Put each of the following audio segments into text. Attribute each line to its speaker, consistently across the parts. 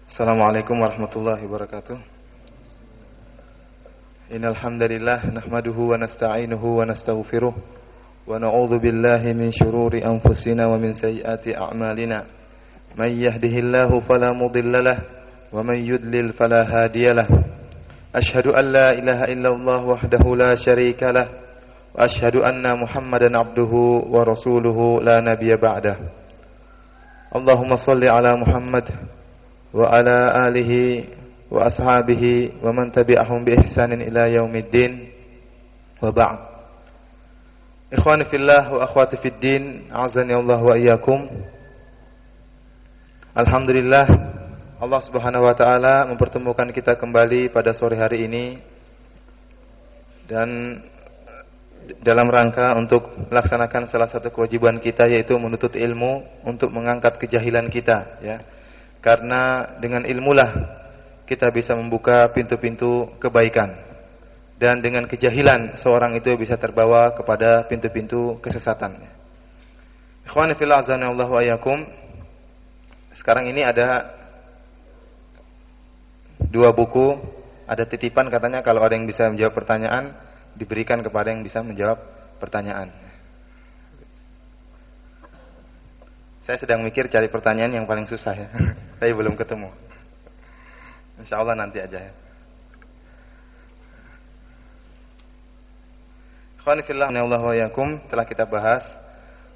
Speaker 1: Assalamualaikum warahmatullahi wabarakatuh. Innal hamdalillah nahmaduhu wa nasta'inuhu wa nastaghfiruh wa na'udzu billahi min shururi anfusina wa min sayyiati a'malina. May yahdihillahu fala mudilla lahu wa may yudlil fala hadiyalah. Ashhadu an la ilaha illallah wahdahu la syarika lah wa ashhadu anna Muhammadan abduhu wa rasuluhu la nabiyya ba'dah. Allahumma shalli ala Muhammad wa ala alihi wa ashabihi wa man tabi'ahum bi ihsanin ila yaumiddin wa ba'd. Ikhwani fillah wa akhwati fid din, azani Allah wa iyyakum. Alhamdulillah, Allah Subhanahu wa taala mempertemukan kita kembali pada sore hari ini dan dalam rangka untuk melaksanakan salah satu kewajiban kita, yaitu menuntut ilmu untuk mengangkat kejahilan kita, ya. Karena dengan ilmulah kita bisa membuka pintu-pintu kebaikan, dan dengan kejahilan seorang itu bisa terbawa kepada pintu-pintu kesesatan. Ikhwani fillah azanallahu wa iyyakum. Sekarang ini ada dua buku, ada titipan katanya kalau ada yang bisa menjawab pertanyaan diberikan kepada yang bisa menjawab pertanyaan. Saya sedang mikir cari pertanyaan yang paling susah, ya. Saya belum ketemu. Insyaallah nanti aja, ya. Ikhwani fillah wa iyyakum, telah kita bahas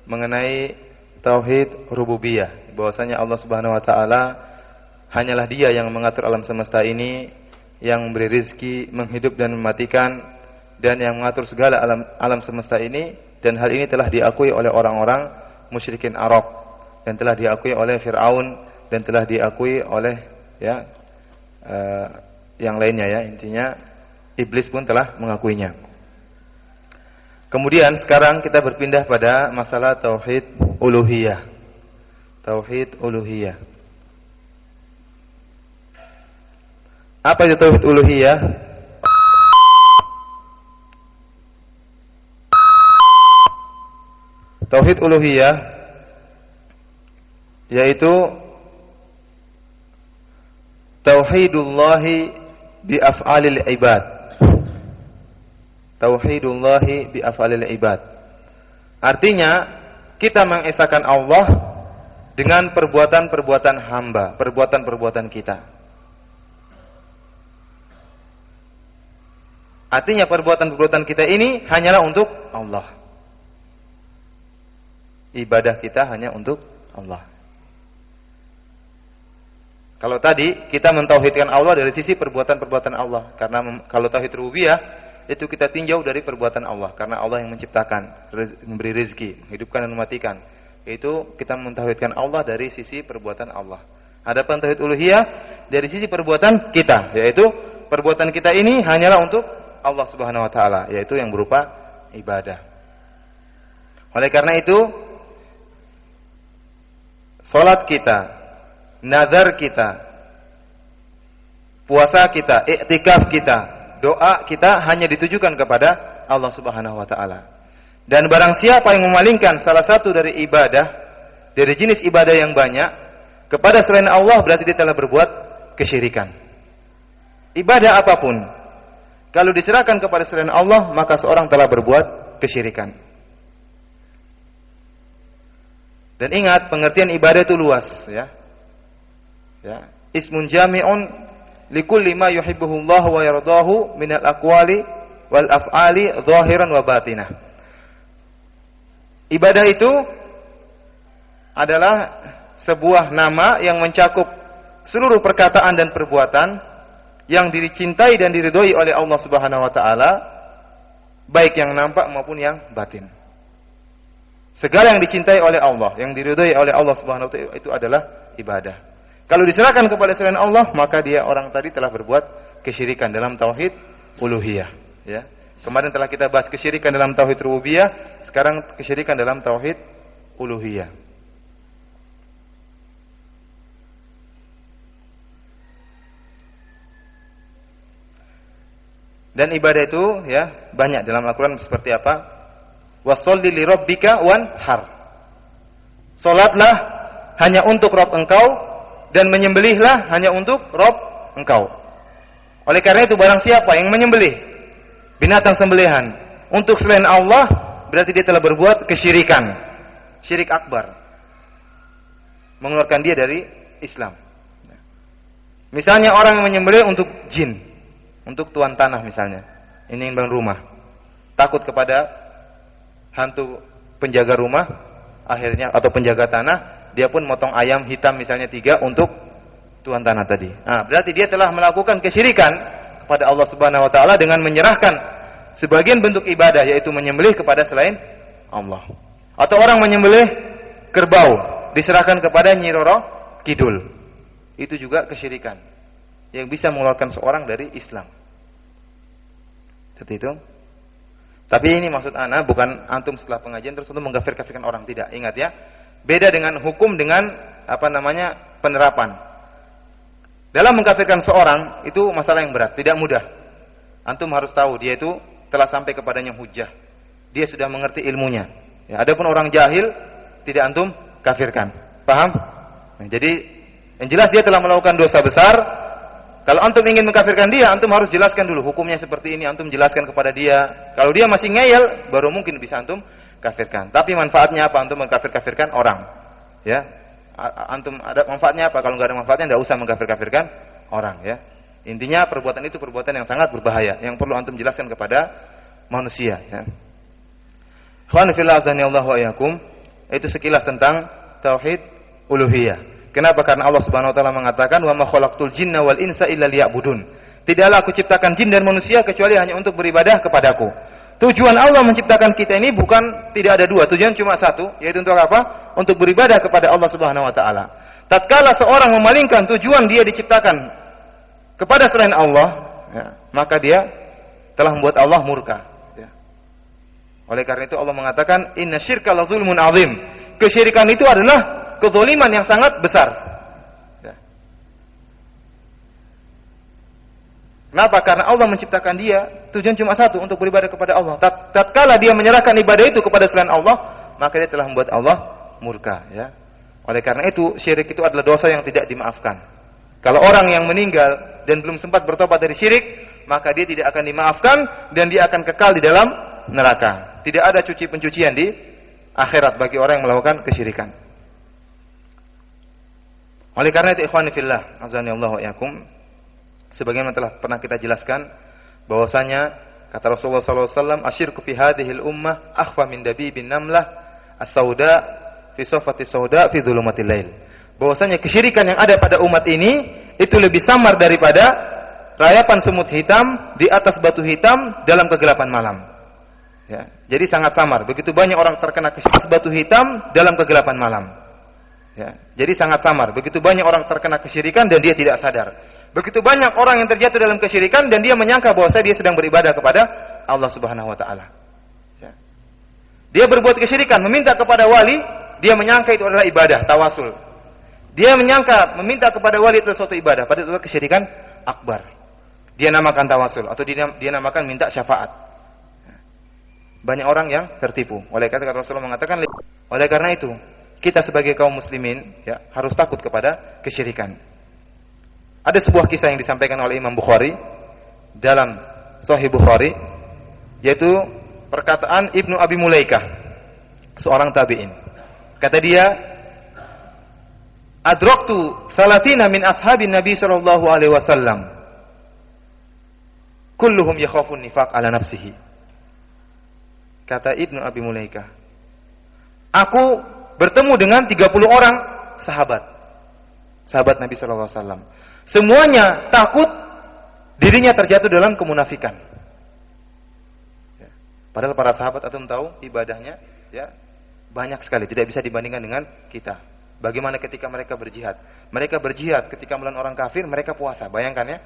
Speaker 1: mengenai tauhid rububiyah, bahwasanya Allah Subhanahu wa taala hanyalah Dia yang mengatur alam semesta ini, yang memberi rezeki, menghidup dan mematikan, dan yang mengatur segala alam semesta ini, dan hal ini telah diakui oleh orang-orang musyrikin Arab, dan telah diakui oleh Fir'aun, dan telah diakui oleh yang lainnya, ya. Intinya iblis pun telah mengakuinya. Kemudian sekarang kita berpindah pada masalah tauhid uluhiyah. Tauhid uluhiyah. Apa itu tauhid uluhiyah? Tauhid uluhiyah yaitu tauhidullahi bi af'alil ibad. Tauhidullahi bi af'alil ibad. Artinya kita mengesahkan Allah dengan perbuatan-perbuatan hamba, perbuatan-perbuatan kita. Artinya perbuatan-perbuatan kita ini hanyalah untuk Allah. Ibadah kita hanya untuk Allah. Kalau tadi kita mentauhidkan Allah dari sisi perbuatan-perbuatan Allah, karena kalau tauhid rububiyah itu kita tinjau dari perbuatan Allah, karena Allah yang menciptakan, memberi rezeki, menghidupkan dan mematikan. Itu kita mentauhidkan Allah dari sisi perbuatan Allah. Adapun tauhid uluhiyah dari sisi perbuatan kita, yaitu perbuatan kita ini hanyalah untuk Allah Subhanahu wa taala, yaitu yang berupa ibadah. Oleh karena itu, salat kita, nazar kita, puasa kita, iktikaf kita, doa kita hanya ditujukan kepada Allah Subhanahu wa taala. Dan barang siapa yang memalingkan salah satu dari ibadah, dari jenis ibadah yang banyak kepada selain Allah, berarti dia telah berbuat kesyirikan. Ibadah apapun kalau diserahkan kepada selain Allah, maka seorang telah berbuat kesyirikan. Dan ingat, pengertian ibadah itu luas, ya. Ya, ismun jami'un likulli ma yuhibbuhu Allah wa yardahu minal aqwali wal af'ali zahiran wa batinah. Ibadah itu adalah sebuah nama yang mencakup seluruh perkataan dan perbuatan yang dicintai dan diridhoi oleh Allah Subhanahu wa taala, baik yang nampak maupun yang batin. Segala yang dicintai oleh Allah, yang diridhoi oleh Allah Subhanahu wa taala, itu adalah ibadah. Kalau diserahkan kepada selain Allah, maka dia orang tadi telah berbuat kesyirikan dalam tauhid uluhiyah, ya. Kemarin telah kita bahas kesyirikan dalam tauhid rububiyah, sekarang kesyirikan dalam tauhid uluhiyah. Dan ibadah itu, ya, banyak dalam Al-Qur'an. Seperti apa? Washolli li rabbika wanhar. Salatlah hanya untuk Rabb engkau dan menyembelihlah hanya untuk Rabb engkau. Oleh karena itu barang siapa yang menyembelih binatang sembelihan untuk selain Allah, berarti dia telah berbuat kesyirikan, syirik akbar, mengeluarkan dia dari Islam. Misalnya orang yang menyembelih untuk jin, untuk tuan tanah misalnya, ini yang bangun rumah, takut kepada hantu penjaga rumah, akhirnya atau penjaga tanah, dia pun motong ayam hitam misalnya 3 untuk tuan tanah tadi. Nah, berarti dia telah melakukan kesyirikan kepada Allah Subhanahu wa taala dengan menyerahkan sebagian bentuk ibadah, yaitu menyembelih kepada selain Allah. Atau orang menyembelih kerbau diserahkan kepada Nyi Roro Kidul. Itu juga kesyirikan yang bisa mengeluarkan seorang dari Islam. Seperti itu. Tapi ini maksud ana bukan antum setelah pengajian terus antum mengkafir-kafirkan orang, tidak. Ingat ya. Beda dengan hukum dengan penerapan. Dalam mengkafirkan seorang itu masalah yang berat, tidak mudah. Antum harus tahu dia itu telah sampai kepadanya hujjah. Dia sudah mengerti ilmunya. Ya, adapun orang jahil tidak antum kafirkan. Paham? Nah, jadi yang jelas dia telah melakukan dosa besar. Kalau antum ingin mengkafirkan dia, antum harus jelaskan dulu hukumnya seperti ini, antum jelaskan kepada dia. Kalau dia masih ngeyel, baru mungkin bisa antum kafirkan. Tapi manfaatnya apa antum mengkafir-kafirkan orang? Ya. Antum ada manfaatnya apa? Kalau enggak ada manfaatnya enggak usah mengkafir-kafirkan orang, ya. Intinya perbuatan itu perbuatan yang sangat berbahaya yang perlu antum jelaskan kepada manusia, ya. Ikhwan fillah azanillahu wa iyyakum, itu sekilas tentang tauhid uluhiyah. Kenapa? Karena Allah Subhanahu wa taala mengatakan wa ma khalaqtul jinna wal insa illa liya'budun. Tidaklah aku ciptakan jin dan manusia kecuali hanya untuk beribadah kepadaku. Tujuan Allah menciptakan kita ini bukan tidak ada dua, tujuan cuma satu, yaitu untuk apa? Untuk beribadah kepada Allah Subhanahu wa taala. Tatkala seorang memalingkan tujuan dia diciptakan kepada selain Allah, ya, maka dia telah membuat Allah murka, ya. Oleh karena itu Allah mengatakan inna syirka la dzulmun azim. Kesyirikan itu adalah kezaliman yang sangat besar. Ya. Kenapa? Karena Allah menciptakan dia, tujuan cuma satu, untuk beribadah kepada Allah. Tatkala dia menyerahkan ibadah itu kepada selain Allah, maka dia telah membuat Allah murka, ya. Oleh karena itu, syirik itu adalah dosa yang tidak dimaafkan. Kalau orang yang meninggal dan belum sempat bertobat dari syirik, maka dia tidak akan dimaafkan dan dia akan kekal di dalam neraka. Tidak ada pencucian di akhirat bagi orang yang melakukan kesyirikan. Oleh karena itu ikhwani fillah, azanillahu wa iyyakum, sebagaimana telah pernah kita jelaskan bahwasanya kata Rasulullah sallallahu alaihi wasallam, asyirku fi hadhil ummah akhfa min dabibin namlah as-sauda fi safati sauda fi dhulumatil lail. Bahwasanya kesyirikan yang ada pada umat ini itu lebih samar daripada rayapan semut hitam di atas batu hitam dalam kegelapan malam. Ya, jadi sangat samar. Begitu banyak orang terkena kesyirikan batu hitam dalam kegelapan malam. Ya, jadi sangat samar. Begitu banyak orang terkena kesyirikan dan dia tidak sadar. Begitu banyak orang yang terjatuh dalam kesyirikan dan dia menyangka bahwa dia sedang beribadah kepada Allah Subhanahu wa taala. Ya. Dia berbuat kesyirikan, meminta kepada wali, dia menyangka itu adalah ibadah, tawasul. Dia menyangka meminta kepada wali itu suatu ibadah, padahal itu adalah kesyirikan akbar. Dia namakan tawasul atau dia namakan minta syafaat. Banyak orang yang tertipu. Oleh karena Rasulullah mengatakan, oleh karena itu kita sebagai kaum muslimin, ya, harus takut kepada kesyirikan. Ada sebuah kisah yang disampaikan oleh Imam Bukhari dalam Sahih Bukhari, yaitu perkataan Ibnu Abi Mulaikah, seorang tabi'in. Kata dia, adraktu salatina min ashabin Nabi sallallahu alaihi wasallam kulluhum yakhafun nifaq ala nafsihi. Kata Ibnu Abi Mulaikah, aku bertemu dengan 30 orang sahabat Nabi sallallahu alaihi wasallam. Semuanya takut dirinya terjatuh dalam kemunafikan. Ya. Padahal para sahabat antum tahu ibadahnya, ya, banyak sekali, tidak bisa dibandingkan dengan kita. Bagaimana ketika mereka berjihad? Mereka berjihad ketika melawan orang kafir, mereka puasa. Bayangkan ya,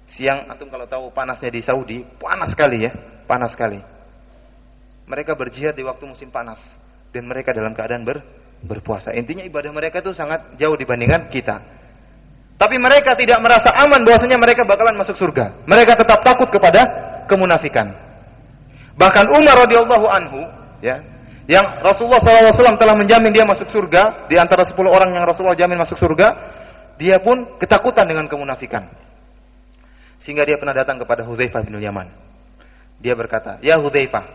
Speaker 1: siang antum kalau tahu panasnya di Saudi, panas sekali ya, panas sekali. Mereka berjihad di waktu musim panas dan mereka dalam keadaan berpuasa. Intinya ibadah mereka itu sangat jauh dibandingkan kita. Tapi mereka tidak merasa aman bahwasanya mereka bakalan masuk surga. Mereka tetap takut kepada kemunafikan. Bahkan Umar radhiyallahu anhu, ya, yang Rasulullah SAW telah menjamin dia masuk surga, di antara 10 orang yang Rasulullah jamin masuk surga, dia pun ketakutan dengan kemunafikan. Sehingga dia pernah datang kepada Hudzaifah bin Yaman. Dia berkata, "Ya Hudzaifah,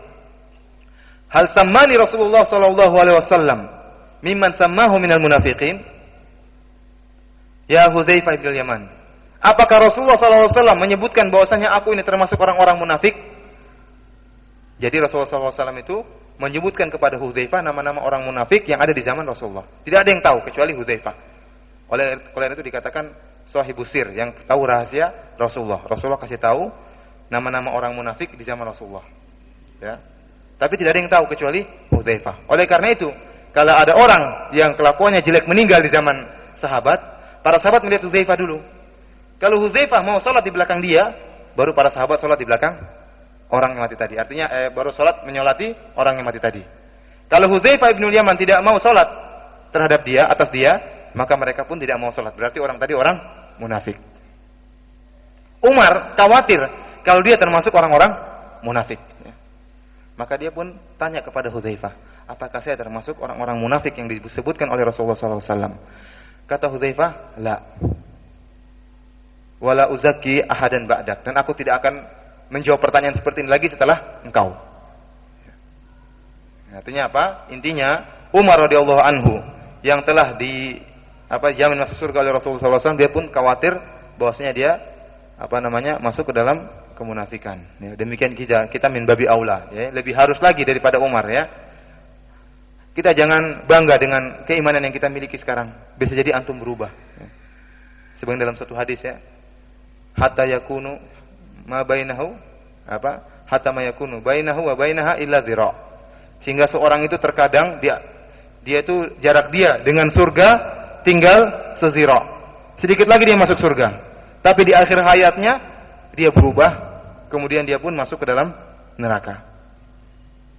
Speaker 1: hal sammani Rasulullah sallallahu alaihi wasallam mimman sammahu minal munafiqin?" Ya Hudzaifah bin Yaman, apakah Rasulullah sallallahu alaihi wasallam menyebutkan bahwasanya aku ini termasuk orang-orang munafik? Jadi Rasulullah sallallahu alaihi wasallam itu menyebutkan kepada Hudzaifah nama-nama orang munafik yang ada di zaman Rasulullah. Tidak ada yang tahu kecuali Hudzaifah. Oleh itu dikatakan sahibus sir, yang tahu rahasia Rasulullah. Rasulullah kasih tahu nama-nama orang munafik di zaman Rasulullah. Ya. Tapi tidak ada yang tahu kecuali Hudzaifah. Oleh karena itu, kalau ada orang yang kelakuannya jelek meninggal di zaman sahabat, para sahabat melihat Hudzaifah dulu. Kalau Hudzaifah mau sholat di belakang dia, baru para sahabat sholat di belakang orang yang mati tadi. Artinya baru sholat menyolati orang yang mati tadi. Kalau Hudzaifah bin Yaman tidak mau sholat terhadap dia, atas dia, maka mereka pun tidak mau sholat. Berarti orang tadi orang munafik. Umar khawatir kalau dia termasuk orang-orang munafik. Maka dia pun tanya kepada Hudzaifah, apakah saya termasuk orang-orang munafik yang disebutkan oleh Rasulullah SAW? Kata Hudzaifah, la. Wala uzaki ahadan ba'dak. Dan aku tidak akan menjawab pertanyaan seperti ini lagi setelah engkau. Artinya apa? Intinya Umar radhiyallahu anhu yang telah jamin masuk surga oleh Rasulullah SAW, dia pun khawatir bahwasanya dia masuk ke dalam kemunafikan. Ya, demikian kita min babi aula, ya, lebih harus lagi daripada Umar, ya. Kita jangan bangga dengan keimanan yang kita miliki sekarang. Bisa jadi antum berubah. Ya. Sebagaimana dalam satu hadis, ya, hatta yakunu ma bainahu hatta ma yakunu bainahu wa bainaha illa dhira. Sehingga seorang itu terkadang dia itu jarak dia dengan surga tinggal sezira. Sedikit lagi dia masuk surga. Tapi di akhir hayatnya dia berubah, kemudian dia pun masuk ke dalam neraka.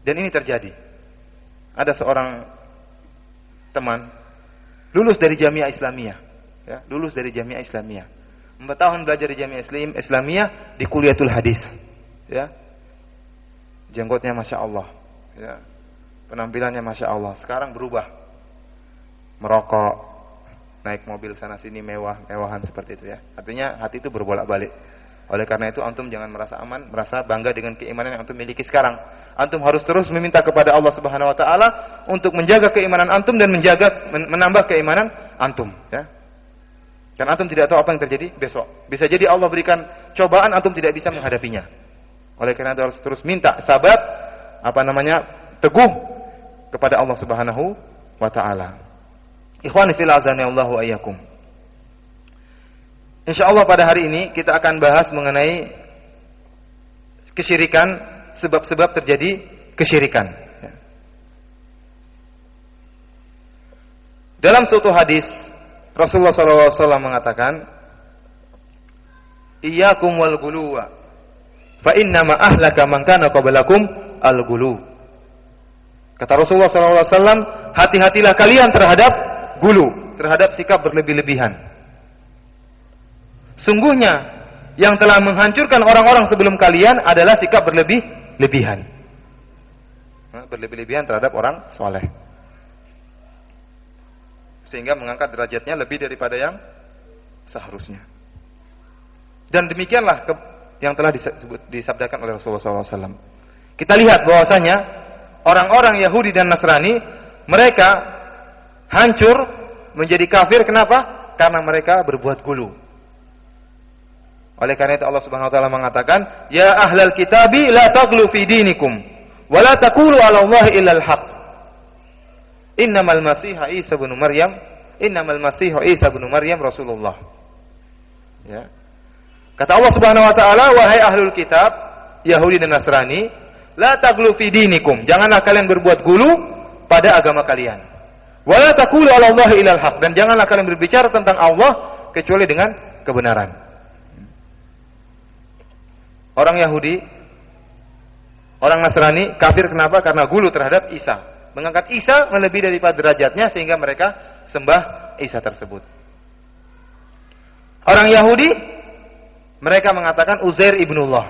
Speaker 1: Dan ini terjadi. Ada seorang teman lulus dari Jamiah Islamiyah, ya, lulus dari Jamiah Islamiyah. 4 tahun belajar di Jamiah Islamiyah di Kuliatul Hadis, ya. Jenggotnya Masya Allah, ya. Penampilannya Masya Allah. Sekarang berubah, merokok, naik mobil sana sini mewahan seperti itu, ya. Artinya hati itu berbolak-balik. Oleh karena itu antum jangan merasa aman, merasa bangga dengan keimanan yang antum miliki sekarang. Antum harus terus meminta kepada Allah Subhanahu wa taala untuk menjaga keimanan antum dan menambah keimanan antum, ya. Dan antum tidak tahu apa yang terjadi besok. Bisa jadi Allah berikan cobaan, antum tidak bisa menghadapinya. Oleh karena itu harus terus minta sabat, teguh kepada Allah Subhanahu wa taala. Ikhwani fil azani Allahu ayyakum. Insyaallah pada hari ini kita akan bahas mengenai kesyirikan, sebab-sebab terjadi kesyirikan. Dalam suatu hadis Rasulullah SAW mengatakan, "Iyyakum wal ghuluwa, fa innama ahlaka man kana qablakum al-ghulu." Kata Rasulullah SAW, hati-hatilah kalian terhadap gulu, terhadap sikap berlebih-lebihan. Sungguhnya yang telah menghancurkan orang-orang sebelum kalian adalah sikap berlebih-lebihan. Berlebih-lebihan terhadap orang soleh, sehingga mengangkat derajatnya lebih daripada yang seharusnya. Dan demikianlah yang telah disabdakan oleh Rasulullah SAW. Kita lihat bahwasanya orang-orang Yahudi dan Nasrani, mereka hancur menjadi kafir. Kenapa? Karena mereka berbuat gulu. Oleh karena itu Allah Subhanahu wa taala mengatakan, "Ya ahlal kitabi la taghlu fi dinikum wa la taqulu 'ala Allahi illa al-haq. Innamal masiha Isa ibn Maryam Rasulullah." Ya. Kata Allah Subhanahu wa taala, "Wahai ahlul kitab, Yahudi dan Nasrani, la taghlu fi dinikum, janganlah kalian berbuat gulu pada agama kalian. Wa la taqulu 'ala Allahi illa al-haq, dan janganlah kalian berbicara tentang Allah kecuali dengan kebenaran." Orang Yahudi, orang Nasrani kafir kenapa? Karena gulu terhadap Isa. Mengangkat Isa melebihi daripada derajatnya sehingga mereka sembah Isa tersebut. Orang Yahudi, mereka mengatakan Uzair ibnullah.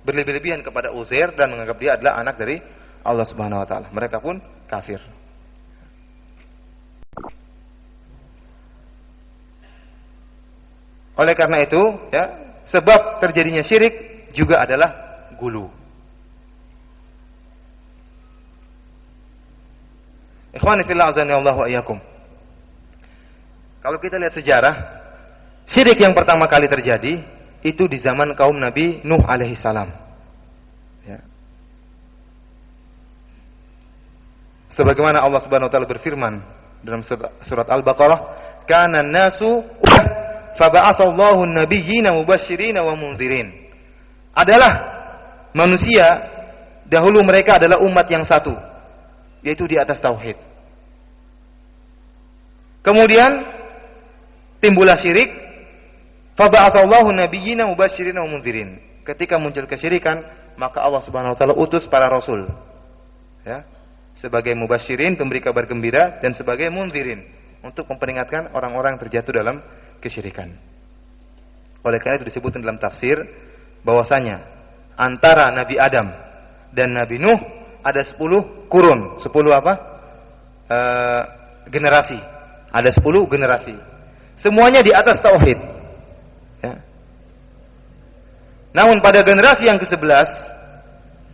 Speaker 1: Berlebih-lebihan kepada Uzair dan menganggap dia adalah anak dari Allah Subhanahu wa taala. Mereka pun kafir. Oleh karena itu, ya, sebab terjadinya syirik juga adalah gulu. Ikhwani fillah azani Allah wa iyyakum. Kalau kita lihat sejarah, syirik yang pertama kali terjadi itu di zaman kaum Nabi Nuh alaihi salam. Ya. Sebagaimana Allah Subhanahu wa taala berfirman dalam surat Al-Baqarah, "Kana an-nasu faba'atsallahu an-nabiyyina mubasysyirin wa mundzirin." Adalah manusia dahulu mereka adalah umat yang satu, yaitu di atas tauhid. Kemudian timbullah syirik, faba'atsallahu an-nabiyyina mubasysyirin wa mundzirin. Ketika muncul kesyirikan, maka Allah Subhanahu wa taala utus para rasul. Ya. Sebagai mubasysyirin, pemberi kabar gembira, dan sebagai mundzirin, untuk memperingatkan orang-orang yang terjatuh dalam kesyirikan. Oleh karena itu disebutkan dalam tafsir bahwasanya antara Nabi Adam dan Nabi Nuh ada 10 kurun, 10 apa? Generasi. Ada 10 generasi. Semuanya di atas tauhid. Ya. Namun pada generasi yang ke-11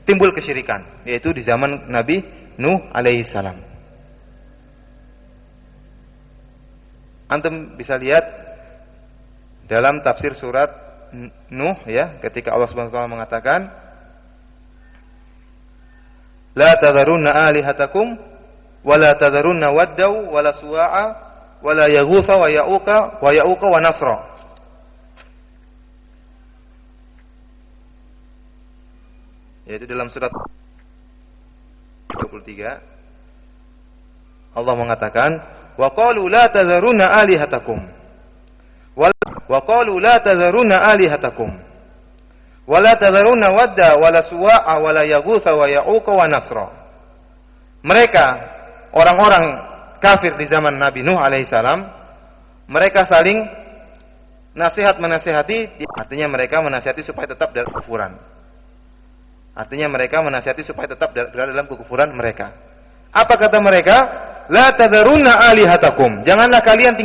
Speaker 1: timbul kesyirikan, yaitu di zaman Nabi Nuh alaihi salam. Antum bisa lihat dalam tafsir surat Nuh, ya, ketika Allah Subhanahu wa taala mengatakan, "La tadharunna alihatakum wa la tadharunna waddaw wa la suwa'a wa la yaghutha wa ya'uqa wa nasra." Yaitu dalam surat 23 Allah mengatakan, "Wa qalu la tadharunna alihatakum wa qalu la tadharunna alihatakum wa la tadharunna wadda wa la suwa'a wa la yaghutha wa ya'uqa wa nasra." Mereka orang-orang kafir di zaman Nabi Nuh alaihissalam, mereka saling nasihat-menasihati, artinya mereka menasihati supaya tetap dalam kekufuran. Artinya mereka menasihati supaya tetap berada dalam kekufuran mereka. Apa kata mereka? La tadharunna alihatakum. Janganlah kalian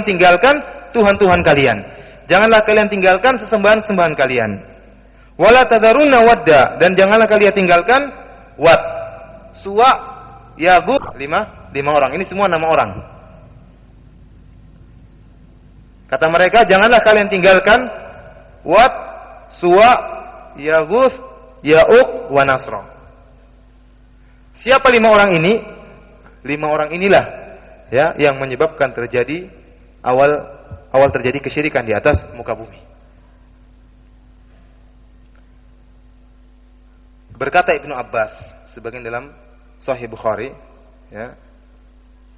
Speaker 1: tinggalkan tuhan-tuhan kalian. Janganlah kalian tinggalkan sesembahan-sembahan kalian. Wala tadharunna wadda, dan janganlah kalian tinggalkan Wad, Suwa, Yaghut, lima orang. Ini semua nama orang. Kata mereka, janganlah kalian tinggalkan Wad, Suwa, Yaghus, Ya'uq, wa Nasra. Siapa 5 orang ini? 5 orang inilah, ya, yang menyebabkan terjadi awal terjadi kesyirikan di atas muka bumi. Berkata Ibnu Abbas, sebagian dalam Sahih Bukhari, ya,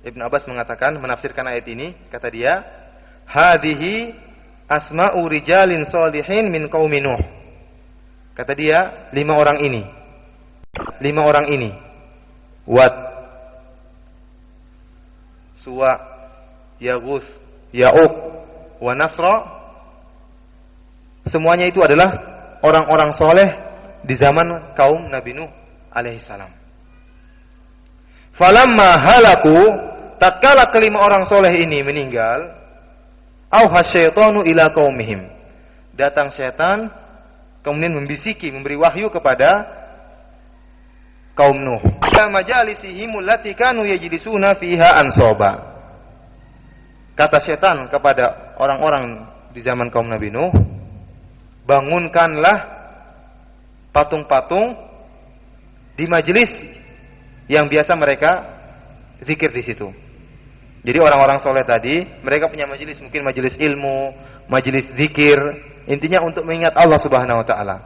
Speaker 1: Ibnu Abbas mengatakan, menafsirkan ayat ini, kata dia, "Hadhihi asma'u rijalin shalihin min qaumi Nuh." Kata dia, 5 orang ini. Wad, Suwa, Yaghus, Ya'uq, wa Nasra. Semuanya itu adalah orang-orang soleh di zaman kaum Nabi Nuh alaihissalam. Falamma halaku, tatkala ke-5 orang soleh ini meninggal, auha syaitanu ila qaumihim. Datang syaitan kemudian membisiki, memberi wahyu kepada kaum Nuh. Majalisihim allati kanu yajlisuna fiha ansaba. Kata setan kepada orang-orang di zaman kaum Nabi Nuh, bangunkanlah patung-patung di majelis yang biasa mereka zikir di situ. Jadi orang-orang soleh tadi, mereka punya majelis, mungkin majelis ilmu, majelis zikir, intinya untuk mengingat Allah Subhanahu wa taala.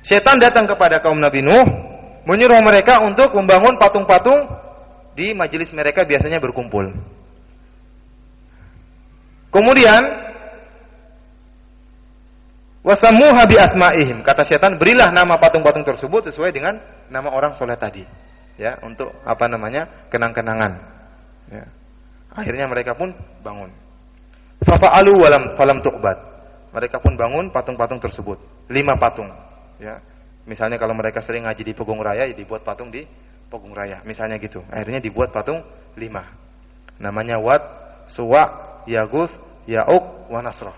Speaker 1: Setan datang kepada kaum Nabi Nuh, menyuruh mereka untuk membangun patung-patung di majelis mereka biasanya berkumpul. Kemudian wasammuha bi asma'ihim, kata setan, berilah nama patung-patung tersebut sesuai dengan nama orang soleh tadi, ya, untuk kenang-kenangan. Ya. Akhirnya mereka pun bangun. Fafa'alu falam tuqbad. Mereka pun bangun patung-patung tersebut. 5 patung. Ya. Misalnya kalau mereka sering ngaji di Pegung Raya, ya dibuat patung di Pegung Raya. Misalnya gitu. Akhirnya dibuat patung 5. Namanya Wad, Suwa, Yaghus, Ya'uq, wa Nasra.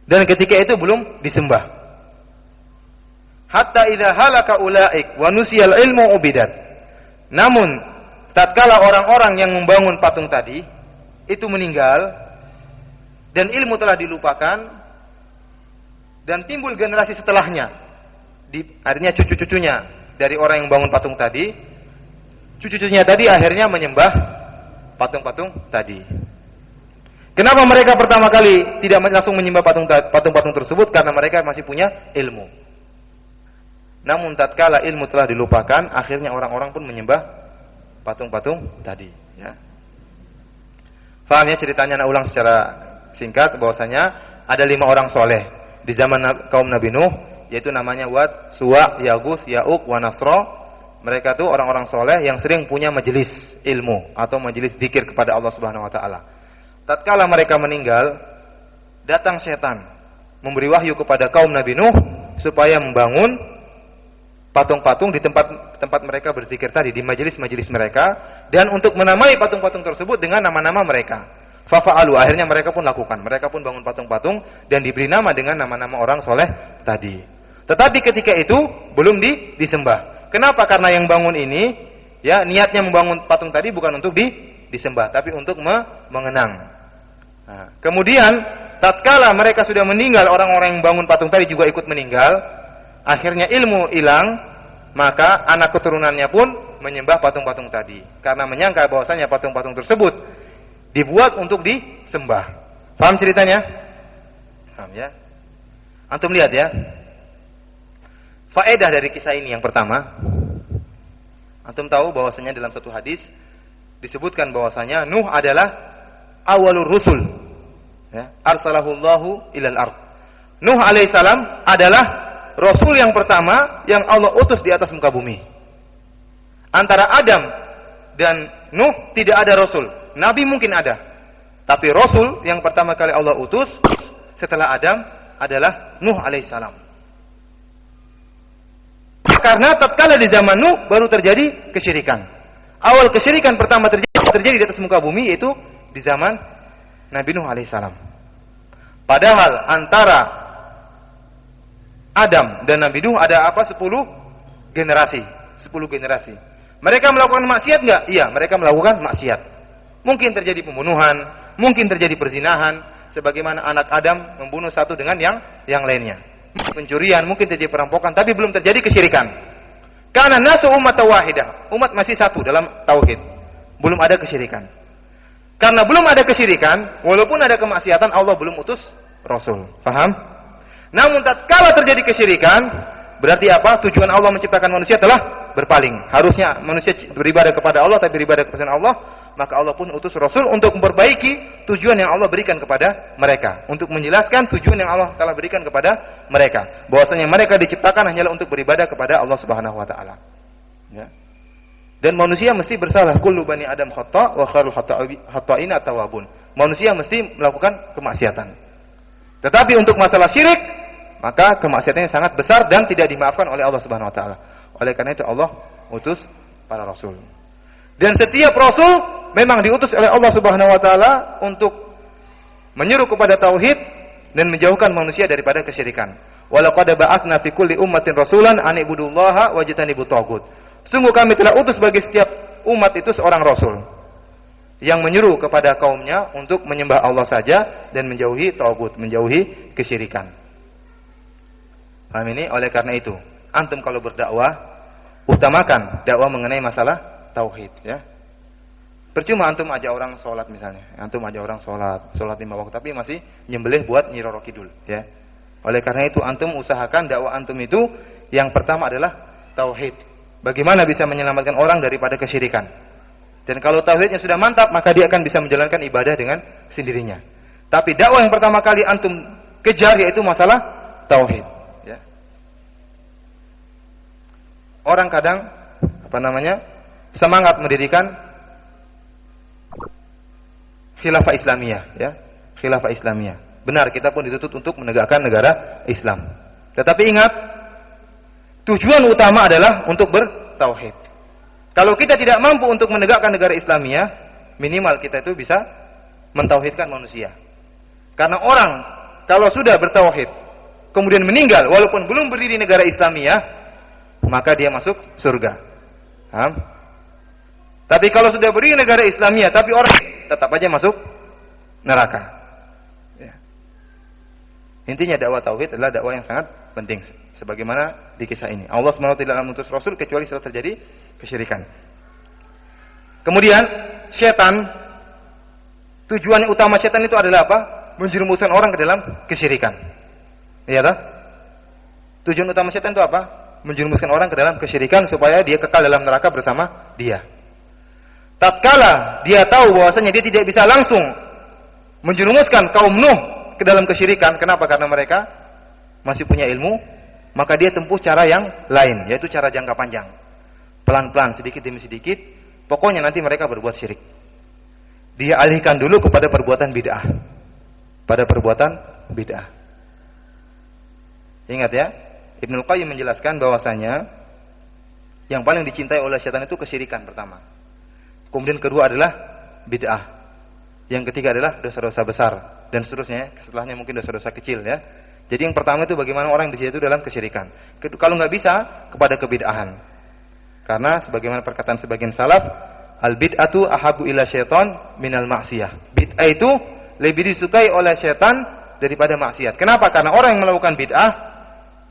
Speaker 1: Dan ketika itu belum disembah. Hatta idza halaka ulaik wa nusiyal ilmu ubidat. Namun tatkala orang-orang yang membangun patung tadi itu meninggal dan ilmu telah dilupakan dan timbul generasi setelahnya, artinya cucu-cucunya dari orang yang bangun patung tadi, cucu-cucunya tadi akhirnya menyembah patung-patung tadi. Kenapa mereka pertama kali tidak langsung menyembah patung-patung tersebut? Karena mereka masih punya ilmu. Namun tatkala ilmu telah dilupakan, akhirnya orang-orang pun menyembah patung-patung tadi. Ya. Faham ya ceritanya? Saya ulang secara singkat bahwasanya ada 5 orang soleh di zaman kaum Nabi Nuh, yaitu namanya Wad, Suwa, Yaguth, Ya'uq, wa Nasra. Mereka itu orang-orang soleh yang sering punya majelis ilmu atau majelis zikir kepada Allah Subhanahu Wa Taala. Tatkala mereka meninggal, datang setan memberi wahyu kepada kaum Nabi Nuh supaya membangun patung-patung di tempat mereka berzikir tadi, di majelis-majelis mereka, dan untuk menamai patung-patung tersebut dengan nama-nama mereka. Fafa'alu, akhirnya mereka pun lakukan. Mereka pun bangun patung-patung dan diberi nama dengan nama-nama orang soleh tadi. Tetapi ketika itu belum disembah. Kenapa? Karena yang bangun ini, ya niatnya membangun patung tadi bukan untuk disembah, tapi untuk mengenang. Nah, kemudian tatkala mereka sudah meninggal, orang-orang yang bangun patung tadi juga ikut meninggal. Akhirnya ilmu hilang, maka anak keturunannya pun menyembah patung-patung tadi karena menyangka bahwasanya patung-patung tersebut dibuat untuk disembah. Paham ceritanya? Paham ya? Antum lihat ya. Faedah dari kisah ini yang pertama, antum tahu bahwasanya dalam satu hadis disebutkan bahwasanya Nuh adalah awalur rusul. Ya, arsalahullahu ilal ard. Nuh alaihissalam adalah rasul yang pertama yang Allah utus di atas muka bumi. Antara Adam dan Nuh tidak ada rasul. Nabi mungkin ada, tapi rasul yang pertama kali Allah utus setelah Adam adalah Nuh alaihissalam. Karena tatkala di zaman Nuh baru terjadi kesyirikan. Awal kesyirikan pertama terjadi di atas muka bumi yaitu di zaman Nabi Nuh alaihissalam. Padahal antara Adam dan Nabi Nuh ada apa? 10 generasi. Mereka melakukan maksiat enggak? Iya, mereka melakukan maksiat. Mungkin terjadi pembunuhan, mungkin terjadi perzinahan, sebagaimana anak Adam membunuh satu dengan yang lainnya. Pencurian, mungkin terjadi perampokan, tapi belum terjadi kesyirikan. Karena nasu umat wahidah, umat masih satu dalam tauhid. Belum ada kesyirikan. Karena belum ada kesyirikan, walaupun ada kemaksiatan, Allah belum utus Rasul. Paham? Namun tatkala terjadi kesyirikan, berarti apa? Tujuan Allah menciptakan manusia telah berpaling. Harusnya manusia beribadah kepada Allah, tapi beribadah kepada Allah, maka Allah pun utus Rasul untuk memperbaiki tujuan yang Allah berikan kepada mereka, untuk menjelaskan tujuan yang Allah telah berikan kepada mereka, bahwasanya mereka diciptakan hanyalah untuk beribadah kepada Allah Subhanahu Wa Taala. Ya. Dan manusia mesti bersalah. Kullu bani Adam khata' wa khairul khata'ina tawwabun. Manusia mesti melakukan kemaksiatan. Tetapi untuk masalah syirik, maka kemaksiatannya sangat besar dan tidak dimaafkan oleh Allah Subhanahu Wa Taala. Oleh karena itu Allah utus para rasul. Dan setiap rasul memang diutus oleh Allah Subhanahu Wa Taala untuk menyeru kepada tauhid dan menjauhkan manusia daripada kesyirikan. Walaqad ba'atsna fi kulli ummatin rasulan an ibudullaha wajtanibut taghut. Sungguh kami telah utus bagi setiap umat itu seorang rasul yang menyuruh kepada kaumnya untuk menyembah Allah saja dan menjauhi taghut, menjauhi kesyirikan. Paham ini? Oleh karena itu, antum kalau berdakwah, utamakan dakwah mengenai masalah tauhid, ya. Percuma antum ajak orang sholat misalnya, antum ajak orang sholat 5 waktu, tapi masih nyembelih buat Nyi Roro Kidul, ya. Oleh karena itu, antum usahakan dakwah antum itu yang pertama adalah tauhid. Bagaimana bisa menyelamatkan orang daripada kesyirikan. Dan kalau tauhidnya sudah mantap, maka dia akan bisa menjalankan ibadah dengan sendirinya. Tapi dakwah yang pertama kali antum kejar yaitu masalah tauhid, ya. Orang kadang semangat mendirikan khilafah Islamiyah, ya. Khilafah Islamiyah. Benar, kita pun dituntut untuk menegakkan negara Islam. Tetapi ingat, tujuan utama adalah untuk bertauhid. Kalau kita tidak mampu untuk menegakkan negara Islamiyah, minimal kita itu bisa mentauhidkan manusia. Karena orang kalau sudah bertauhid kemudian meninggal walaupun belum berdiri negara Islamiyah, maka dia masuk surga. Paham? Tapi kalau sudah berdiri negara Islamiyah tapi orang tetap aja masuk neraka. Ya. Intinya dakwah tauhid adalah dakwah yang sangat penting sebagaimana di kisah ini. Allah SWT tidak mengutus Rasul kecuali setelah terjadi kesyirikan. Kemudian setan, tujuan utama setan itu adalah apa? Menjerumuskan orang ke dalam kesyirikan. Iya tak? Tujuan utama setan itu apa? Menjerumuskan orang ke dalam kesyirikan supaya dia kekal dalam neraka bersama dia. Tatkala dia tahu bahwasanya dia tidak bisa langsung menjerumuskan kaum Nuh ke dalam kesyirikan, kenapa? Karena mereka masih punya ilmu, maka dia tempuh cara yang lain, yaitu cara jangka panjang. Pelan-pelan, sedikit demi sedikit, pokoknya nanti mereka berbuat syirik. Dia alihkan dulu kepada perbuatan bid'ah. Pada perbuatan bid'ah. Ingat ya, Ibnu Qayyim menjelaskan bahwasanya yang paling dicintai oleh setan itu kesyirikan pertama. Kemudian kedua adalah bid'ah. Yang ketiga adalah dosa-dosa besar dan seterusnya. Setelahnya mungkin dosa-dosa kecil ya. Jadi yang pertama itu bagaimana orang di situ dalam kesyirikan. Kalau nggak bisa kepada kebid'ahan. Karena sebagaimana perkataan sebagian salaf, al bid'atu ahabu ila syaitan minal maksiyah. Bid'ah itu lebih disukai oleh syaitan daripada maksiat. Kenapa? Karena orang yang melakukan bid'ah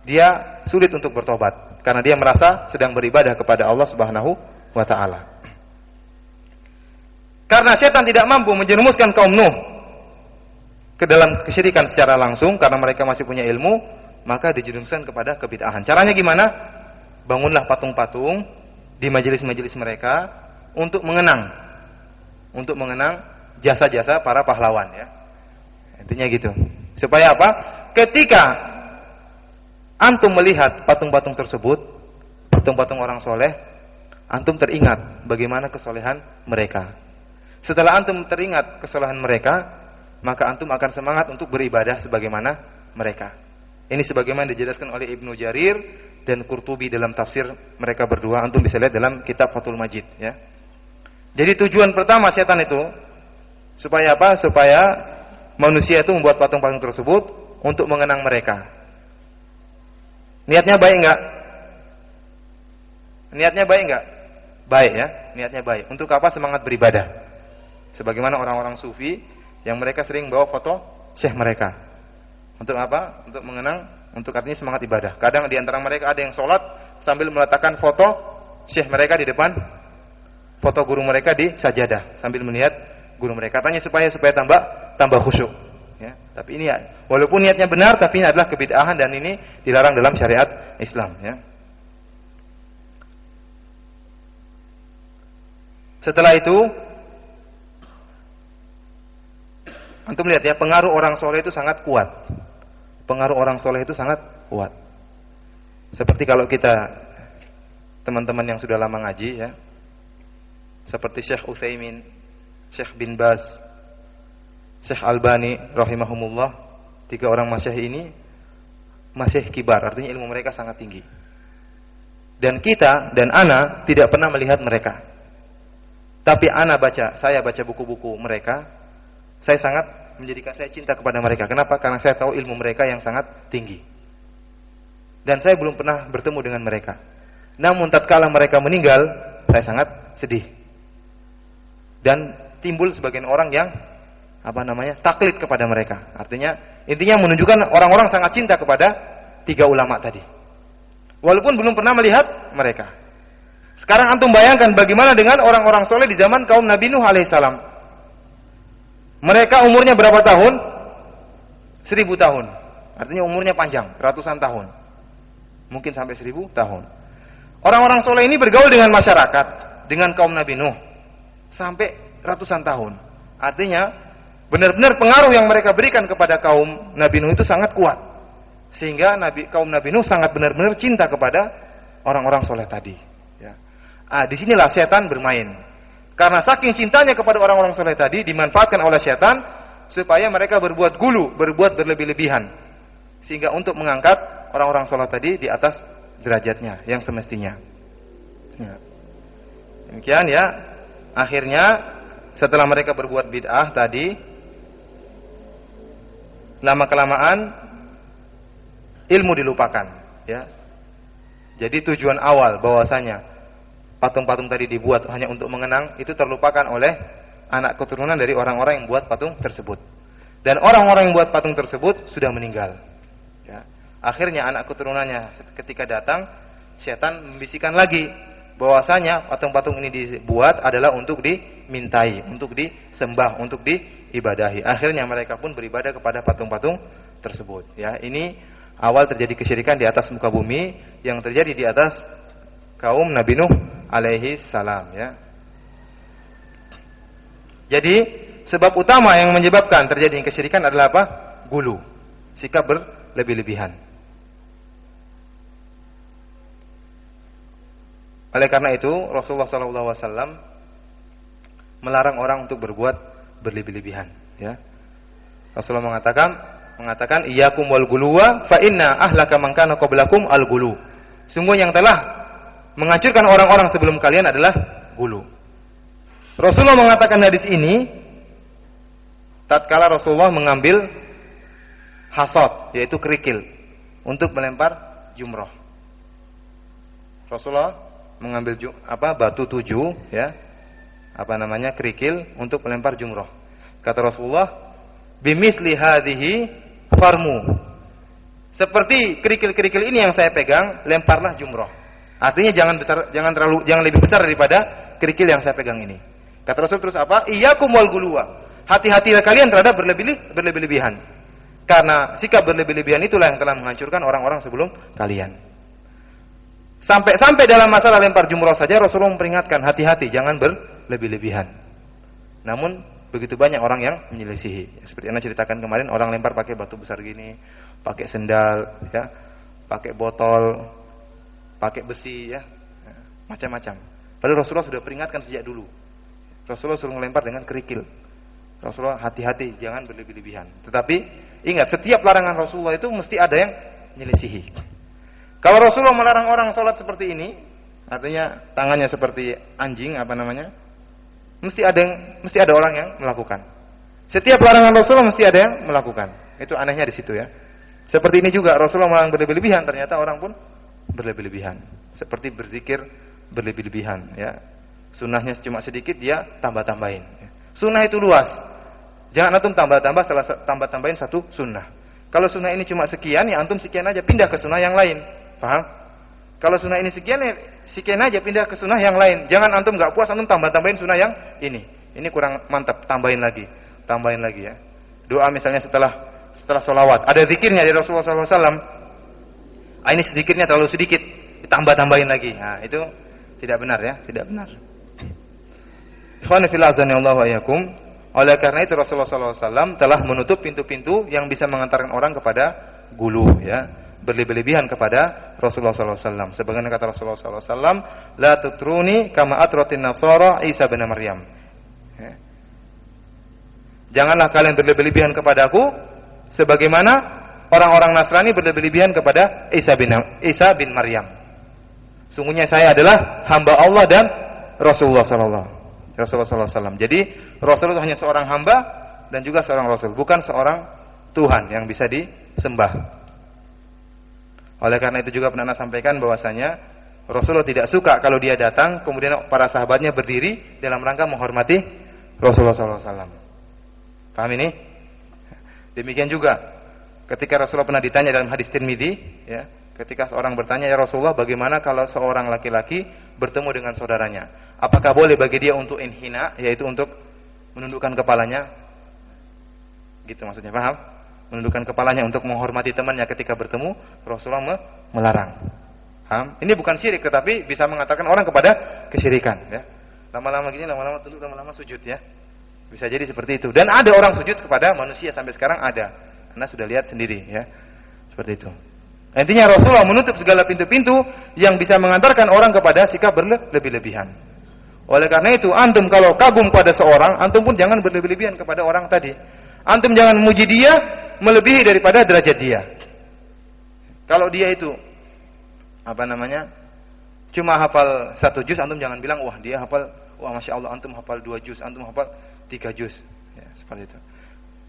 Speaker 1: dia sulit untuk bertobat karena dia merasa sedang beribadah kepada Allah Subhanahu wa taala. Karena setan tidak mampu menjerumuskan kaum Nuh ke dalam kesyirikan secara langsung karena mereka masih punya ilmu, maka dijerumuskan kepada kebid'ahan. Caranya gimana? Bangunlah patung-patung di majelis-majelis mereka untuk mengenang jasa-jasa para pahlawan ya. Intinya gitu. Supaya apa? Ketika antum melihat patung-patung tersebut, patung-patung orang soleh, antum teringat bagaimana kesolehan mereka. Setelah antum teringat kesolehan mereka, maka antum akan semangat untuk beribadah sebagaimana mereka. Ini sebagaimana dijelaskan oleh Ibnu Jarir dan Qurtubi dalam tafsir mereka berdua. Antum bisa lihat dalam kitab Fathul Majid ya. Jadi tujuan pertama setan itu supaya apa? Supaya manusia itu membuat patung-patung tersebut untuk mengenang mereka. Niatnya baik enggak? Niatnya baik enggak? Baik ya, niatnya baik. Untuk apa? Semangat beribadah. Sebagaimana orang-orang sufi yang mereka sering bawa foto syekh mereka. Untuk apa? Untuk mengenang, untuk artinya semangat ibadah. Kadang di antara mereka ada yang sholat sambil meletakkan foto syekh mereka di depan foto guru mereka di sajadah sambil melihat guru mereka. Katanya supaya tambah khusyuk. Ya, tapi ini ya, walaupun niatnya benar, tapi ini adalah kebid'ahan dan ini dilarang dalam syariat Islam. Ya. Setelah itu, antum lihat ya, pengaruh orang soleh itu sangat kuat. Pengaruh orang soleh itu sangat kuat. Seperti kalau kita teman-teman yang sudah lama ngaji ya, seperti Syekh Utsaimin, Syekh bin Baz, Syekh Albani rahimahumullah, tiga orang masyayikh ini masyayikh kibar, artinya ilmu mereka sangat tinggi. Dan kita dan ana tidak pernah melihat mereka. Tapi saya baca buku-buku mereka, saya sangat menjadikan saya cinta kepada mereka. Kenapa? Karena saya tahu ilmu mereka yang sangat tinggi. Dan saya belum pernah bertemu dengan mereka. Namun tatkala mereka meninggal, saya sangat sedih. Dan timbul sebagian orang yang taklid kepada mereka. Artinya, intinya menunjukkan orang-orang sangat cinta kepada tiga ulama tadi. Walaupun belum pernah melihat mereka. Sekarang antum bayangkan bagaimana dengan orang-orang soleh di zaman kaum Nabi Nuh alaihissalam. Mereka umurnya berapa tahun? 1000 tahun. Artinya umurnya panjang, ratusan tahun. Mungkin sampai 1000 tahun. Orang-orang soleh ini bergaul dengan masyarakat, dengan kaum Nabi Nuh sampai ratusan tahun. Artinya benar-benar pengaruh yang mereka berikan kepada kaum Nabi Nuh itu sangat kuat. Sehingga kaum Nabi Nuh sangat benar-benar cinta kepada orang-orang soleh tadi. Ya. Disinilah setan bermain. Karena saking cintanya kepada orang-orang soleh tadi, dimanfaatkan oleh setan supaya mereka berbuat gulu, berbuat berlebih-lebihan. Sehingga untuk mengangkat orang-orang soleh tadi di atas derajatnya yang semestinya. Ya. Demikian ya. Akhirnya setelah mereka berbuat bid'ah tadi, lama-kelamaan ilmu dilupakan, ya. Jadi tujuan awal bahwasanya patung-patung tadi dibuat hanya untuk mengenang itu terlupakan oleh anak keturunan dari orang-orang yang buat patung tersebut. Dan orang-orang yang buat patung tersebut sudah meninggal. Ya. Akhirnya anak keturunannya ketika datang, setan membisikkan lagi bahwasanya patung-patung ini dibuat adalah untuk dimintai, untuk disembah, untuk diibadahi. Akhirnya mereka pun beribadah kepada patung-patung tersebut. Ya, ini awal terjadi kesyirikan di atas muka bumi yang terjadi di atas kaum Nabi Nuh alaihi salam, ya. Jadi sebab utama yang menyebabkan terjadinya kesyirikan adalah apa? Gulu, sikap berlebih-lebihan. Oleh karena itu Rasulullah SAW melarang orang untuk berbuat berlebih-lebihan, ya. Rasulullah mengatakan iyyakum wal guluwa fa inna ahlaka man kana qablakum al gulu. Sungguh yang telah menghancurkan orang-orang sebelum kalian adalah gulu. Rasulullah mengatakan hadis ini tatkala Rasulullah mengambil hasad, yaitu kerikil, untuk melempar jumrah. Rasulullah mengambil batu 7, ya, kerikil untuk melempar jumrah. Kata Rasulullah, bimithli hadhihi farmu. Seperti kerikil-kerikil ini yang saya pegang, lemparlah jumrah. Artinya jangan lebih besar daripada kerikil yang saya pegang ini. Kata Rasul terus apa? Iyyakum wal guluwa. Hati-hatilah kalian terhadap berlebih-lebihan. Karena sikap berlebih-lebihan itulah yang telah menghancurkan orang-orang sebelum kalian. Sampai dalam masalah lempar jumrah saja Rasulullah memperingatkan, hati-hati jangan berlebih-lebihan. Namun begitu banyak orang yang menyelisihi. Seperti yang ceritakan kemarin, orang lempar pakai batu besar gini, pakai sendal, ya, pakai botol, pakai besi, ya, macam-macam. Padahal Rasulullah sudah peringatkan sejak dulu. Rasulullah suruh melempar dengan kerikil. Rasulullah hati-hati jangan berlebih-lebihan. Tetapi ingat, setiap larangan Rasulullah itu mesti ada yang menyelisihi. Kalau Rasulullah melarang orang sholat seperti ini, artinya tangannya seperti anjing, mesti ada orang yang melakukan. Setiap larangan Rasulullah mesti ada yang melakukan. Itu anehnya di situ, ya. Seperti ini juga Rasulullah melarang berlebih-lebihan, ternyata orang pun berlebih-lebihan. Seperti berzikir berlebih-lebihan, ya. Sunnahnya cuma sedikit, dia tambah-tambahin. Sunnah itu luas. Jangan antum tambah-tambahin satu sunnah. Kalau sunnah ini cuma sekian, ya antum sekian aja, pindah ke sunnah yang lain. Paham? Kalau sunnah ini sekian, ya sekian aja, pindah ke sunnah yang lain. Jangan antum enggak puas, antum tambah-tambahin sunnah yang ini. Ini kurang mantap, tambahin lagi, ya. Doa misalnya setelah sholawat, ada zikirnya dari Rasulullah SAW. Ini sedikitnya terlalu sedikit, ditambah-tambahin lagi. Nah, itu tidak benar, ya, tidak benar. Ikhwani fillah azanillahu wa iyyakum. Oleh karena itu Rasulullah SAW telah menutup pintu-pintu yang bisa mengantarkan orang kepada gulu, ya, berlebih-lebihan kepada Rasulullah SAW. Sebagaimana kata Rasulullah SAW, la tutruni kama atratin nasara Isa bin Maryam. Ya. Janganlah kalian berlebih-lebihan kepadaku sebagaimana orang-orang Nasrani berlebih-lebihan kepada Isa bin Maryam. Sungguhnya saya adalah hamba Allah dan Rasulullah SAW. Jadi Rasulullah hanya seorang hamba dan juga seorang Rasul, bukan seorang Tuhan yang bisa disembah. Oleh karena itu juga pernah sampaikan bahwasanya Rasulullah tidak suka kalau dia datang kemudian para sahabatnya berdiri dalam rangka menghormati Rasulullah SAW. Paham ini? Demikian juga ketika Rasulullah pernah ditanya dalam hadis Tirmidzi, ya, ketika seorang bertanya, ya Rasulullah, bagaimana kalau seorang laki-laki bertemu dengan saudaranya? Apakah boleh bagi dia untuk inhina, yaitu untuk menundukkan kepalanya? Gitu maksudnya, paham? Menundukkan kepalanya untuk menghormati temannya ketika bertemu. Rasulullah melarang. Paham? Ini bukan syirik, tetapi bisa mengantarkan orang kepada kesyirikan, ya. Lama-lama gini, lama-lama tunduk, lama-lama sujud, ya. Bisa jadi seperti itu. Dan ada orang sujud kepada manusia sampai sekarang ada. Anda sudah lihat sendiri, ya. Seperti itu. Intinya Rasulullah menutup segala pintu-pintu yang bisa mengantarkan orang kepada sikap berlebih-lebihan. Oleh karena itu, antum kalau kagum pada seorang, antum pun jangan berlebih-lebihan kepada orang tadi. Antum jangan memuji dia melebihi daripada derajat dia. Kalau dia itu cuma hafal 1 juz, antum jangan bilang, wah dia hafal, wah masya Allah antum hafal 2 juz, antum hafal. 3 juz. Ya, seperti itu.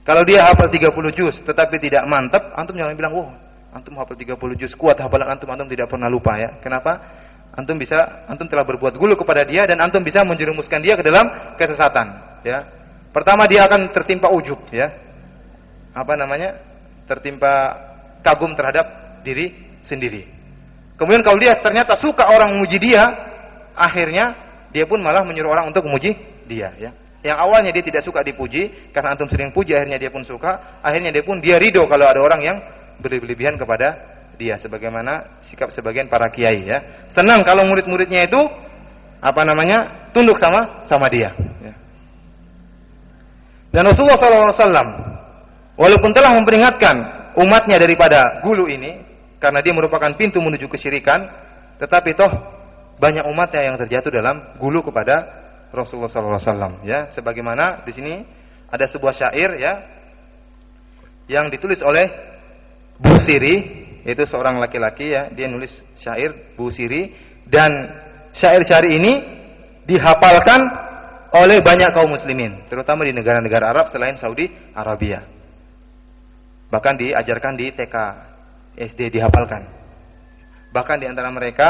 Speaker 1: Kalau dia hafal 30 juz tetapi tidak mantap, antum jangan bilang, "Wah, antum hafal 30 juz kuat hafalan antum tidak pernah lupa ya." Kenapa? Antum telah berbuat gulu kepada dia dan antum bisa menjerumuskan dia ke dalam kesesatan, ya. Pertama dia akan tertimpa ujub, ya. Tertimpa kagum terhadap diri sendiri. Kemudian kalau dia ternyata suka orang memuji dia, akhirnya dia pun malah menyuruh orang untuk memuji dia, ya. Yang awalnya dia tidak suka dipuji, karena antum sering puji, akhirnya dia pun suka, akhirnya dia ridho kalau ada orang yang berlebihan kepada dia, sebagaimana sikap sebagian para kiai, ya. Senang kalau murid-muridnya itu tunduk sama dia, ya. Dan Rasulullah SAW walaupun telah memperingatkan umatnya daripada gulu ini, karena dia merupakan pintu menuju kesyirikan, tetapi toh banyak umatnya yang terjatuh dalam gulu kepada Rasulullah SAW, ya. Sebagaimana di sini ada sebuah syair, ya, yang ditulis oleh Busiri, yaitu seorang laki-laki, ya. Dia nulis syair Busiri, dan syair-syair ini dihafalkan oleh banyak kaum muslimin, terutama di negara-negara Arab selain Saudi Arabia. Bahkan diajarkan di TK, SD dihafalkan. Bahkan di antara mereka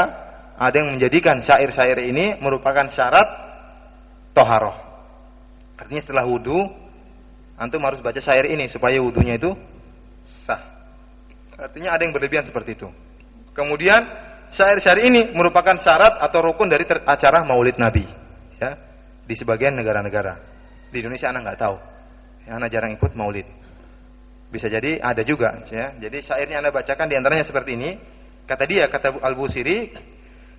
Speaker 1: ada yang menjadikan syair-syair ini merupakan syarat toharoh. Artinya setelah wudu antum harus baca syair ini supaya wudunya itu sah. Artinya ada yang berlebihan seperti itu. Kemudian syair-syair ini merupakan syarat atau rukun dari acara Maulid Nabi, ya. Di sebagian negara-negara. Di Indonesia anak nggak tahu. Ya, anak jarang ikut Maulid. Bisa jadi ada juga, ya. Jadi syairnya anak bacakan di antaranya seperti ini. Kata Al-Busiri,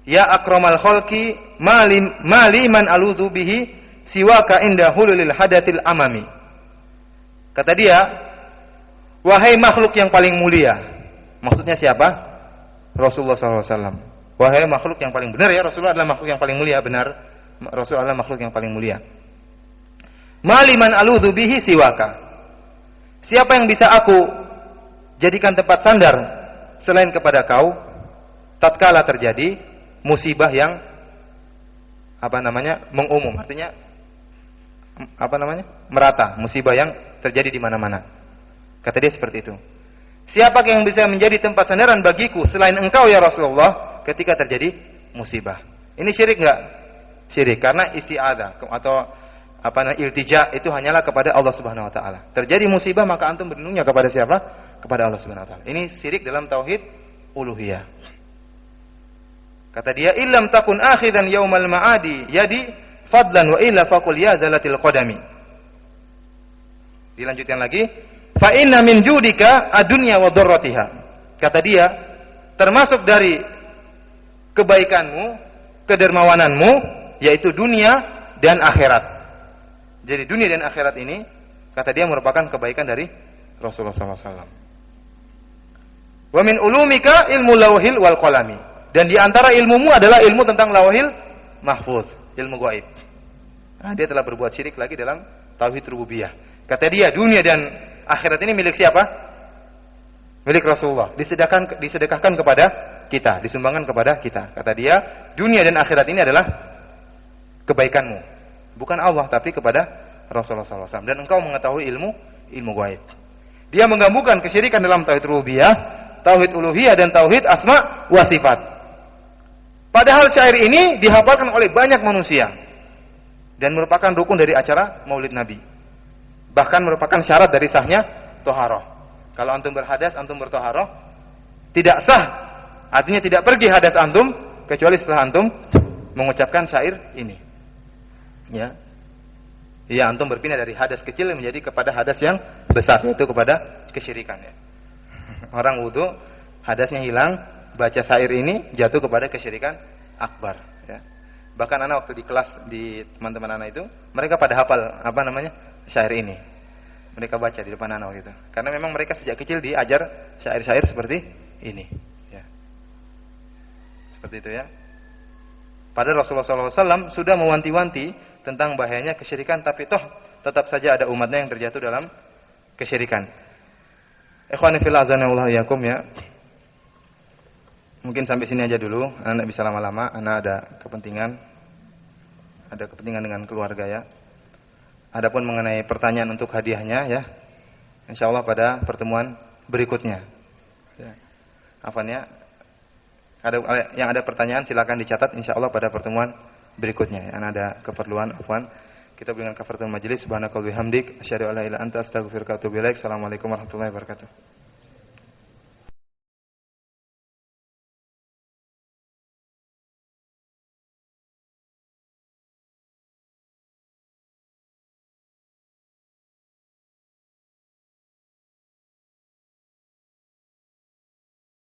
Speaker 1: "Ya akramal khalqi mali man aludhu bihi siwaka inda hululil hadatil amami." Kata dia, "Wahai makhluk yang paling mulia." Maksudnya siapa? Rasulullah SAW. Wahai makhluk yang paling benar, ya, Rasulullah adalah makhluk yang paling mulia, benar. Rasulullah adalah makhluk yang paling mulia. Maliman aludhu bihi siwaka. Siapa yang bisa aku jadikan tempat sandar selain kepada kau tatkala terjadi musibah yang mengumum, artinya merata, musibah yang terjadi di mana-mana. Kata dia seperti itu. Siapa yang bisa menjadi tempat sandaran bagiku selain engkau ya Rasulullah ketika terjadi musibah? Ini syirik enggak? Syirik, karena isti'adzah atau iltija itu hanyalah kepada Allah Subhanahu wa taala. Terjadi musibah maka antum berlindungnya kepada siapa? Kepada Allah Subhanahu wa taala. Ini syirik dalam tauhid uluhiyah. Kata dia, "Illam takun akhidan yaumal ma'adi yadi fadlan wa illa faqul ya zalatil qadami." Dilanjutkan lagi, "Fa inna min judika ad-dunya wa darratiha." Kata dia, termasuk dari kebaikanmu, kedermawananmu, yaitu dunia dan akhirat. Jadi dunia dan akhirat ini, kata dia, merupakan kebaikan dari Rasulullah SAW. Wa min ulumika ilmu lauhil wal qalami. Dan di antara ilmumu adalah ilmu tentang lauhil mahfuz, ilmu gaib. Nah, dia telah berbuat syirik lagi dalam tauhid rububiyah. Kata dia, dunia dan akhirat ini milik siapa? Milik Rasulullah. Disedekahkan kepada kita, disumbangkan kepada kita. Kata dia, dunia dan akhirat ini adalah kebaikanmu, bukan Allah tapi kepada Rasulullah SAW. Dan engkau mengetahui ilmu gaib. Dia menggabungkan kesyirikan dalam tauhid rububiyah, tauhid uluhiyah dan tauhid asma wa sifat. Padahal syair ini dihafalkan oleh banyak manusia dan merupakan rukun dari acara Maulid Nabi. Bahkan merupakan syarat dari sahnya toharoh. Kalau antum berhadas, antum bertoharoh, tidak sah. Artinya tidak pergi hadas antum kecuali setelah antum mengucapkan syair ini. Ya. Ya, antum berpindah dari hadas kecil menjadi kepada hadas yang besar, yaitu kepada kesyirikan, ya. Orang wudu, hadasnya hilang, baca syair ini jatuh kepada kesyirikan akbar, ya. Bahkan anak waktu di kelas di teman-teman anak itu, mereka pada hafal syair ini. Mereka baca di depan anak gitu. Karena memang mereka sejak kecil diajar syair-syair seperti ini, ya. Seperti itu, ya. Padahal Rasulullah SAW sudah mewanti-wanti tentang bahayanya kesyirikan, tapi toh tetap saja ada umatnya yang terjatuh dalam kesyirikan. Ikhwani fillah azanallahu iyyakum, ya. Mungkin sampai sini aja dulu. Anak bisa lama-lama, anak ada kepentingan dengan keluarga, ya. Adapun mengenai pertanyaan untuk hadiahnya ya, insyaallah pada pertemuan berikutnya. Ya. Afwan ya. Yang ada pertanyaan silakan dicatat insyaallah pada pertemuan berikutnya. Yang ada keperluan afwan. Kita berikan kafaratul majelis subhanakallahumma bihamdik asyhadu an la ilaha illa anta astaghfiruka wa atubu ilaik. Assalamualaikum warahmatullahi wabarakatuh.